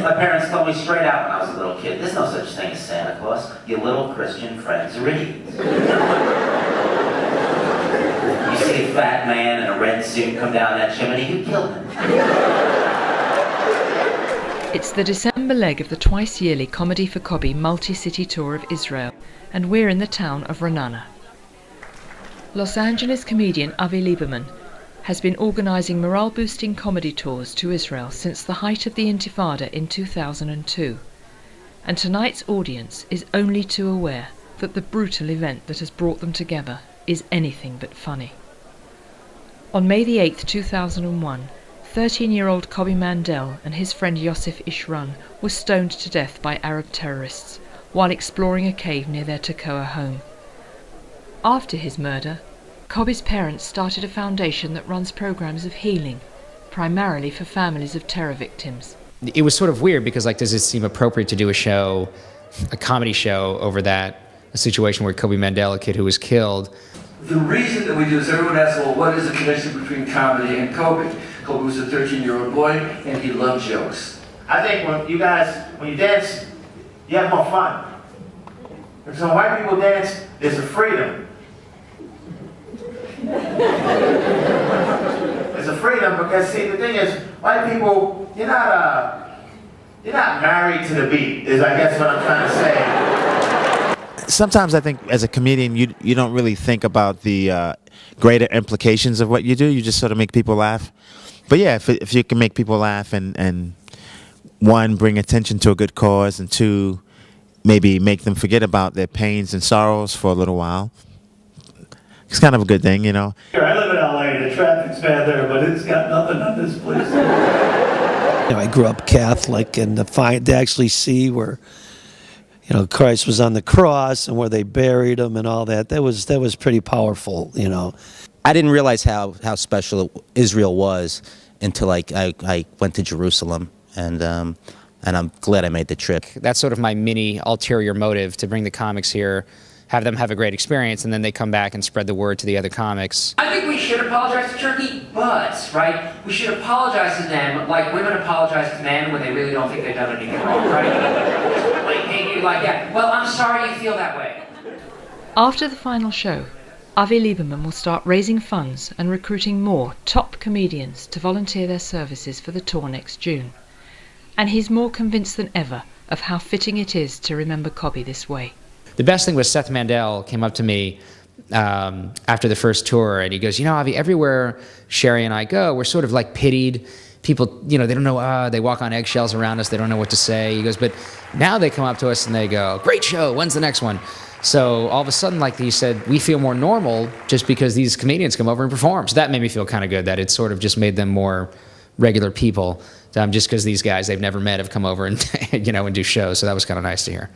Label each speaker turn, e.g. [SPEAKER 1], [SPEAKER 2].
[SPEAKER 1] my parents told me straight out when I was a little kid, there's no such thing as Santa Claus. Your little Christian friends are idiots. You see a fat man in a red suit come down that chimney, you killed him.
[SPEAKER 2] It's the December leg of the twice-yearly Comedy for Koby multi-city tour of Israel, and we're in the town of Ra'anana. Los Angeles comedian Avi Lieberman has been organising morale-boosting comedy tours to Israel since the height of the Intifada in 2002. And tonight's audience is only too aware that the brutal event that has brought them together is anything but funny. On May the 8th, 2001, 13-year-old Koby Mandel and his friend Yosef Ishran were stoned to death by Arab terrorists while exploring a cave near their Tekoa home. After his murder, Koby's parents started a foundation that runs programs of healing, primarily for families of terror victims.
[SPEAKER 3] It was sort of weird because, like, does it seem appropriate to do a comedy show over that, a situation where Koby Mandel, a kid who was killed.
[SPEAKER 4] The reason that we do this, everyone asks, well, what is the connection between comedy and Koby? Koby was a 13-year-old boy, and he loved jokes.
[SPEAKER 5] I think when you dance, you have more fun. And so when white people dance, there's a freedom. There's a freedom because, see, the thing is, white people, you're not married to the beat, is I guess what I'm trying to say.
[SPEAKER 6] Sometimes I think as a comedian, you don't really think about the greater implications of what you do. You just sort of make people laugh. But yeah, if you can make people laugh and one, bring attention to a good cause, and two, maybe make them forget about their pains and sorrows for a little while, it's kind of a good thing, you know.
[SPEAKER 5] I live in LA, the traffic's bad there, but it's got nothing on this place.
[SPEAKER 7] I grew up Catholic, and to actually see where, Christ was on the cross and where they buried him and all that, that was pretty powerful,
[SPEAKER 8] I didn't realize how special Israel was until I went to Jerusalem, and I'm glad I made the trip.
[SPEAKER 3] That's sort of my mini ulterior motive, to bring the comics here, have them have a great experience, and then they come back and spread the word to the other comics.
[SPEAKER 1] I think we should apologize to Turkey, but, right, we should apologize to them like women apologize to men when they really don't think they've done anything wrong, right? Like, hey, you like that. Well, I'm sorry you feel that way.
[SPEAKER 2] After the final show, Avi Lieberman will start raising funds and recruiting more top comedians to volunteer their services for the tour next June. And he's more convinced than ever of how fitting it is to remember Koby this way.
[SPEAKER 3] The best thing was Seth Mandel came up to me after the first tour, and he goes, Avi, everywhere Sherry and I go, we're sort of like pitied. People, they don't know, they walk on eggshells around us, they don't know what to say. He goes, but now they come up to us and they go, great show, when's the next one? So all of a sudden, like he said, we feel more normal just because these comedians come over and perform. So that made me feel kind of good, that it sort of just made them more regular people, just because these guys they've never met have come over and, and do shows. So that was kind of nice to hear.